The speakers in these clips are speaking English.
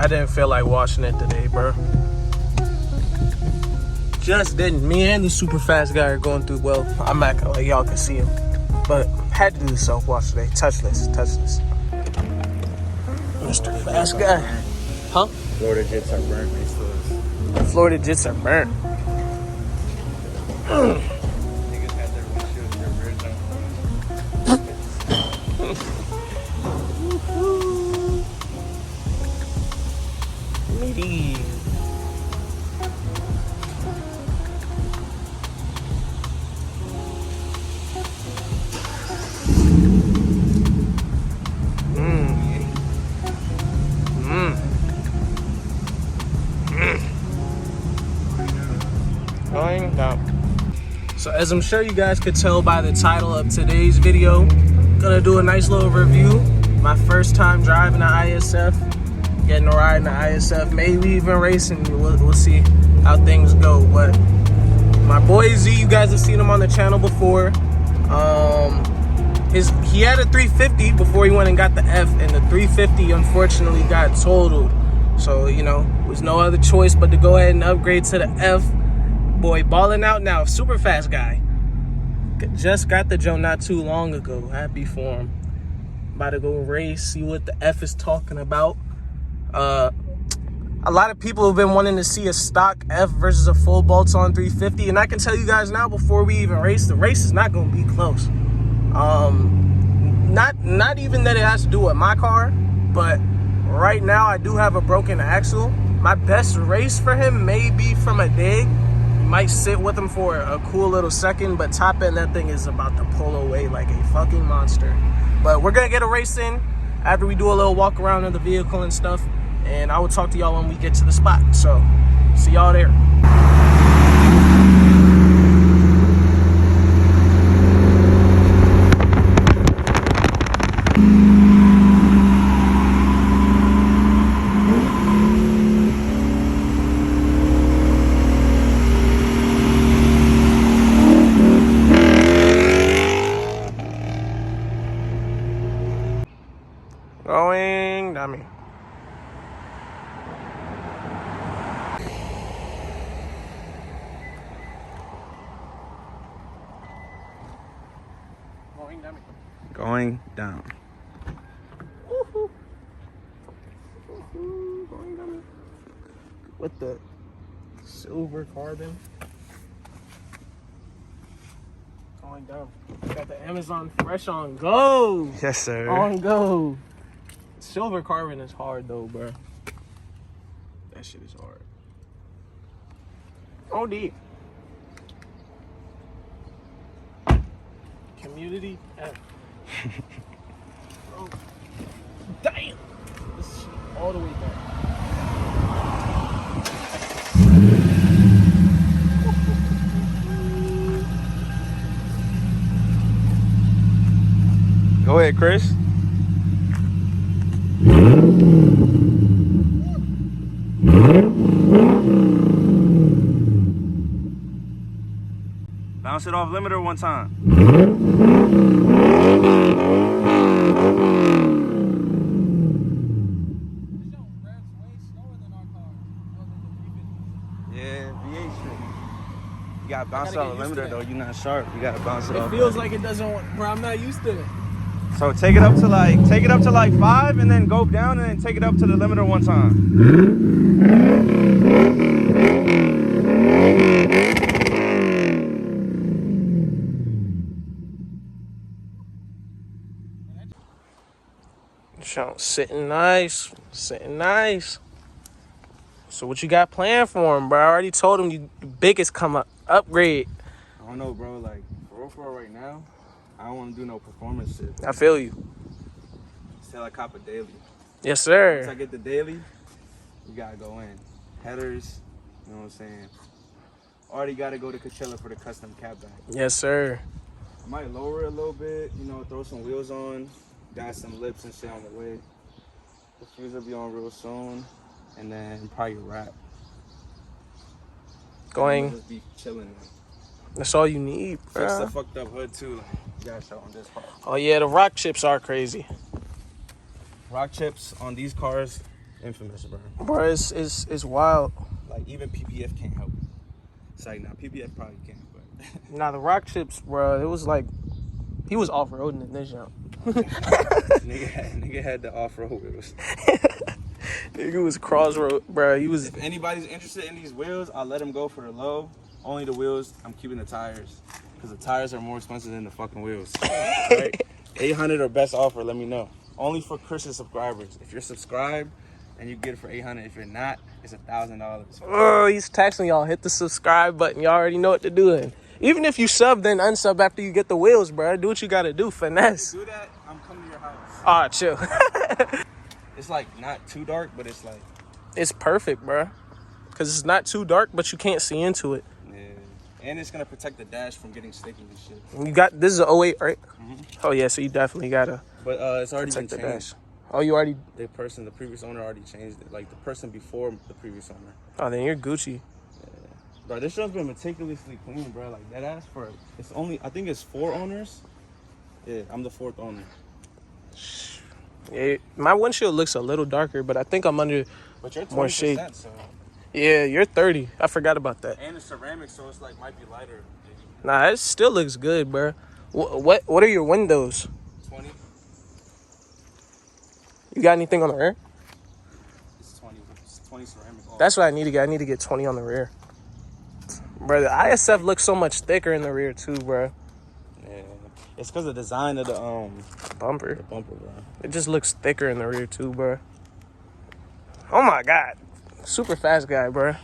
I didn't feel like washing it today, bro. Just didn't. Me and the super fast guy are going through, well, I'm not gonna let y'all can see him. But had to do the self-wash today. Touchless. Mr. Fast Guy. Huh? Florida jits are burnt. Florida jits are burnt. Niggas had their windshields, their rear jump. Meaty. Going down. So as I'm sure you guys could tell by the title of today's video, gonna do a nice little review. My first time driving the ISF, getting a ride in the ISF, maybe even racing. We'll see how things go. But my boy Z, you guys have seen him on the channel before. He had a 350 before he went and got the F, and the 350 unfortunately got totaled. So, you know, there was no other choice but to go ahead and upgrade to the F. Boy, balling out now. Super fast guy. Just got the Joe not too long ago. Happy for him. About to go race, see what the F is talking about. A lot of people have been wanting to see a stock F versus a full bolts on 350, and I can tell you guys now, before we even race, the race is not going to be close. Not even that it has to do with my car, but right now I do have a broken axle. My best race for him may be from a dig. Might sit with him for a cool little second, but top end, that thing is about to pull away like a fucking monster. But we're gonna get a race in after we do a little walk around of the vehicle and stuff, and I will talk to y'all when we get to the spot. So see y'all there. Going, dummy. Going, dummy. Going down. Woohoo. Woohoo. Going, dummy. With the silver carbon. Going down. Got the Amazon Fresh on go. Yes, sir. On go. Silver carbon is hard though, bro. That shit is hard. OD. Community F. Oh, damn. This shit all the way back. Go ahead, Chris. Bounce it off limiter one time. Yeah, V8 shit. You gotta bounce it off the limiter though. You're not sharp. You gotta bounce it off. It feels like it doesn't want, bro. I'm not used to it. So take it up to like 5 and then go down and then take it up to the limiter one time. Sitting nice. Sitting nice. So what you got planned for him, bro? I already told him you the biggest come up upgrade. I don't know, bro. Like for right now, I don't want to do no performance shit. I feel you. Sell a cop a daily. Yes, sir. Once I get the daily, you gotta go in. Headers, you know what I'm saying? Already gotta go to Coachella for the custom cab bag. Yes, sir. I might lower it a little bit, you know, throw some wheels on. Got some lips and shit on the way. The fuse will be on real soon. And then probably wrap. Going. Just be chilling. That's all you need, bro. Fix the fucked up hood too. You gotta show on this part. Oh yeah, the rock chips are crazy. Rock chips on these cars Infamous, bro. Bro, it's wild. Like, even PPF can't help it. It's like, nah, PPF probably can't, but... Nah, the rock chips, bro, it was like, he was off-roading in this jump. nigga had the off-road wheels. Nigga was crossroad, bro. He was... If anybody's interested in these wheels, I'll let them go for the low. Only the wheels, I'm keeping the tires. Because the tires are more expensive than the fucking wheels. Right? 800 or best offer, let me know. Only for Christian subscribers. If you're subscribed, and you get it for 800. If you're not, it's $1,000. Oh, he's taxing y'all. Hit the subscribe button. Y'all already know what to do. Even if you sub, then unsub after you get the wheels, bro. Do what you gotta do. Finesse. If you do that, I'm coming to your house. Ah, chill. It's like not too dark, but it's like... It's perfect, bro. Because it's not too dark, but you can't see into it. Yeah. And it's gonna protect the dash from getting sticky and shit. You got, this is an 08, right? Mm-hmm. Oh, yeah, so you definitely gotta But it's already been protect the changed. dash. Oh, you already... The previous owner already changed it. Like, the person before the previous owner. Oh, then you're Gucci. Yeah. Bro, this show's been meticulously clean, bro. Like, that ass for... It's only... I think it's 4 owners. Yeah, I'm the 4th owner. Yeah, my windshield looks a little darker, but I think I'm under But you're 20%, more shade. so... Yeah, you're 30. I forgot about that. And it's ceramic, so it's like, might be lighter. Nah, it still looks good, bro. What are your windows? 20. You got anything on the rear? It's 20. It's 20 ceramic. That's what I need to get. I need to get 20 on the rear. Bro, the ISF looks so much thicker in the rear too, bro. Yeah. It's because of the design of the Bumper. bro. It just looks thicker in the rear too, bro. Oh my God. Super fast guy, bro.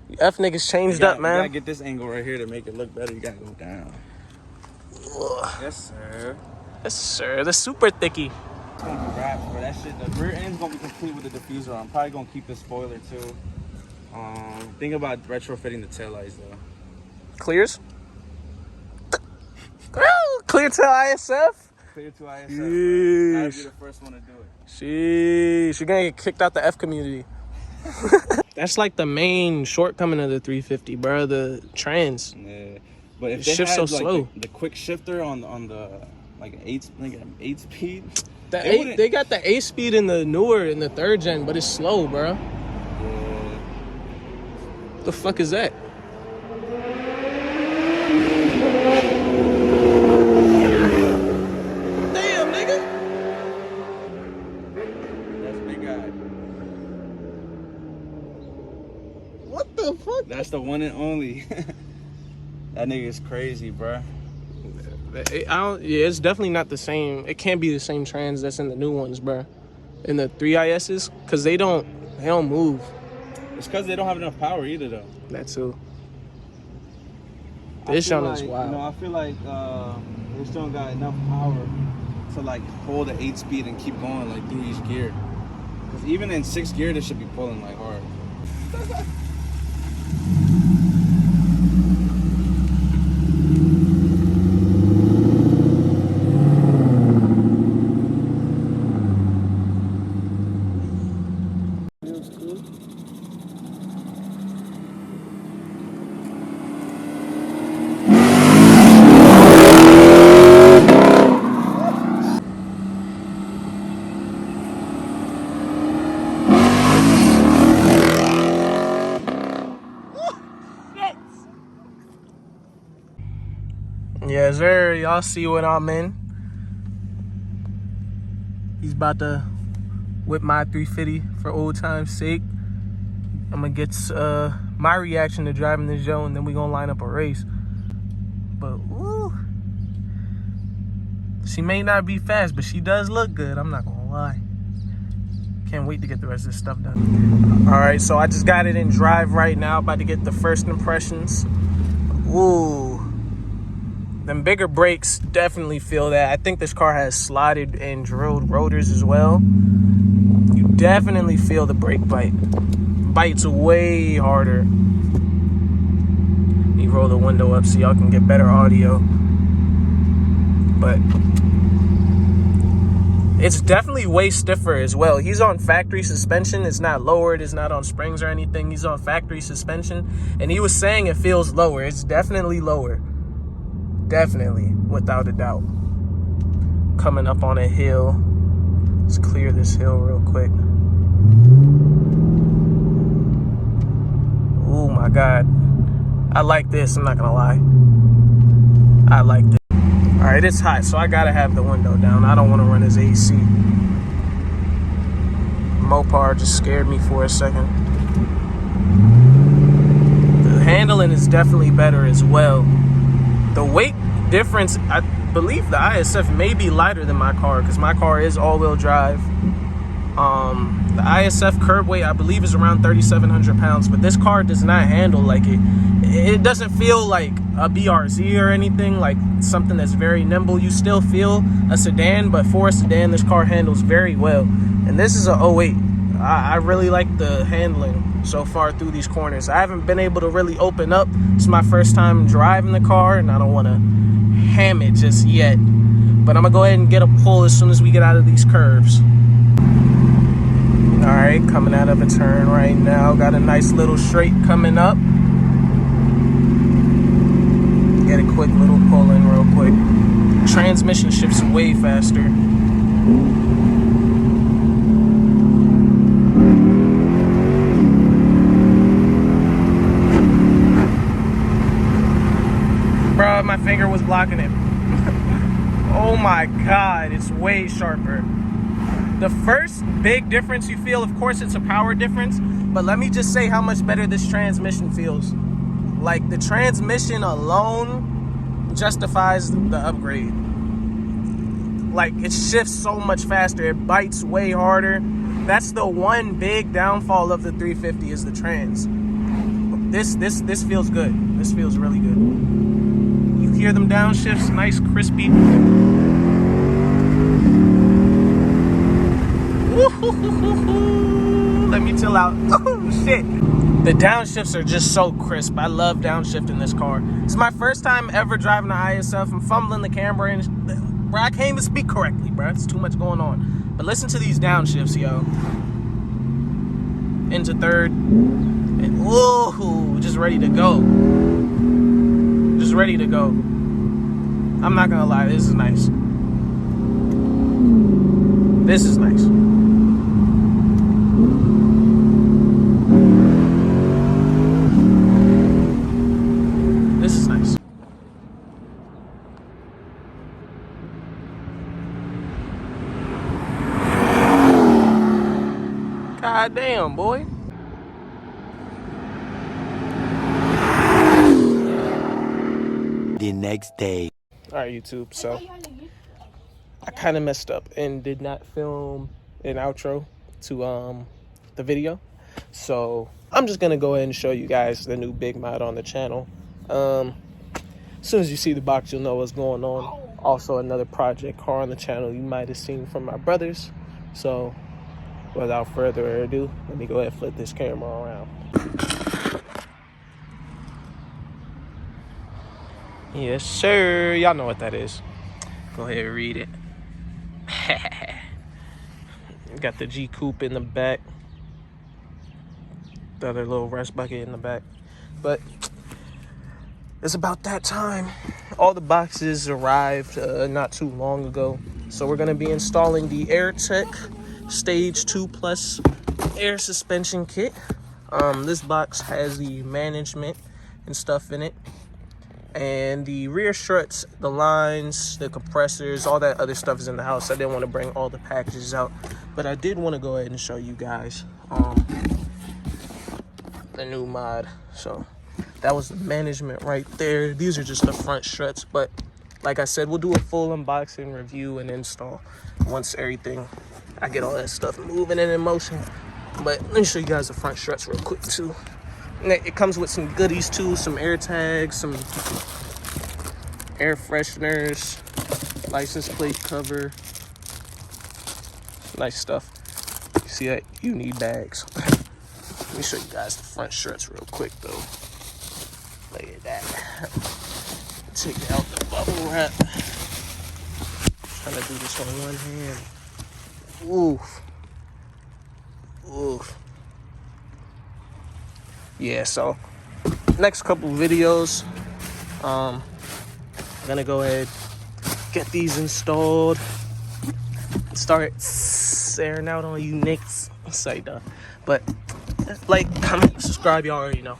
You F niggas changed up, man. You gotta get this angle right here to make it look better. You gotta go down. Ugh. Yes, sir. Yes, sir. The super thicky. It's gonna be wrapped, bro. That shit, the rear end's gonna be complete with the diffuser. I'm probably gonna keep the spoiler too. Think about retrofitting the taillights though. Clears? Clear to ISF? Clear to ISF. Yeesh. Gotta be the first one to do it. Sheesh. You're gonna get kicked out the F community. That's like the main shortcoming of the 350, bro. The trans. Yeah, but if It they shifts had so like slow. the quick shifter on the like an 8 speed, They got the 8 speed in the newer, in the 3rd gen, but it's slow, bro. yeah. The fuck is that? Damn, nigga. That's big guy. What the fuck? That's the one and only. That nigga is crazy, bro. Yeah, it's definitely not the same. It can't be the same trans that's in the new ones, bro. In the 3ISs, because they don't move. It's because they don't have enough power either, though. That too. This one is wild. You know, I feel like they still got enough power to like hold the 8 speed and keep going like through each gear. Because even in 6th gear, they should be pulling like hard. Yes, sir. Y'all see what I'm in. He's about to whip my 350 for old time's sake. I'm gonna get my reaction to driving this Joe, and then we gonna line up a race. But woo, she may not be fast, but she does look good. I'm not gonna lie. Can't wait to get the rest of this stuff done. All right, so I just got it in drive right now. About to get the first impressions. Ooh. Them bigger brakes definitely feel that. I think this car has slotted and drilled rotors as well. You definitely feel the brake bite. Bites way harder. You roll the window up so y'all can get better audio. But it's definitely way stiffer as well. He's on factory suspension. It's not lowered. It's not on springs or anything. He's on factory suspension. And he was saying it feels lower. It's definitely lower. Definitely, without a doubt. Coming up on a hill. Let's clear this hill real quick. my God. I like this, I'm not gonna lie. I like this. All right, it's hot, so I gotta have the window down. I don't wanna run his AC. Mopar just scared me for a second. The handling is definitely better as well. The weight difference, I believe the ISF may be lighter than my car because my car is all-wheel drive. The ISF curb weight, I believe, is around 3,700 pounds, but this car does not handle like it. It doesn't feel like a BRZ or anything, like something that's very nimble. You still feel a sedan, but for a sedan, this car handles very well. And this is a 08. I really like the handling so far through these corners. I haven't been able to really open up. It's my first time driving the car, and I don't want to ham it just yet. But I'm going to go ahead and get a pull as soon as we get out of these curves. All right, coming out of a turn right now. Got a nice little straight coming up. Get a quick little pull in real quick. Transmission shifts way faster. Bro, my finger was blocking it. Oh my God, it's way sharper. The first big difference you feel, of course, it's a power difference, but let me just say how much better this transmission feels. Like, the transmission alone justifies the upgrade. Like, it shifts so much faster. It bites way harder. That's the one big downfall of the 350 is the trans. This feels good. This feels really good. You hear them downshifts, nice, crispy. Let me chill out. Oh, shit. The downshifts are just so crisp. I love downshifting this car. It's my first time ever driving the ISF. I'm fumbling the camera, and bro, I can't even speak correctly, bro. It's too much going on. But listen to these downshifts, yo. Into third. And whoa, just ready to go. Just ready to go. I'm not gonna lie, this is nice. This is nice. This is nice. God damn, boy. The next day. All right, YouTube, so I kind of messed up and did not film an outro to the video, so I'm just gonna go ahead and show you guys the new big mod on the channel. As soon as you see the box, you'll know what's going on. Also, another project car on the channel you might have seen from my brothers. So without further ado, let me go ahead and flip this camera around. Yes, sir. Y'all know what that is. Go ahead and read it. Got the G coupe in the back. The other little rest bucket in the back. But it's about that time. All the boxes arrived not too long ago. So we're going to be installing the AirTech Stage 2 Plus air suspension kit. This box has the management and stuff in it. And the rear struts, the lines, the compressors, all that other stuff is in the house. I didn't want to bring all the packages out, but I did want to go ahead and show you guys the new mod. So that was the management right there. These are just the front struts, but like I said, we'll do a full unboxing, review, and install once everything, I get all that stuff moving and in motion. But let me show you guys the front struts real quick too. And it comes with some goodies too, some air tags, some air fresheners, license plate cover, nice stuff. You see that? You need bags. Let me show you guys the front struts real quick though. Look at that. Take out the bubble wrap. Trying to do this on one hand. Oof. Oof. Yeah, so next couple videos, I'm gonna go ahead, get these installed, start airing out on you nicks. Say done. But like, comment, subscribe, y'all already know.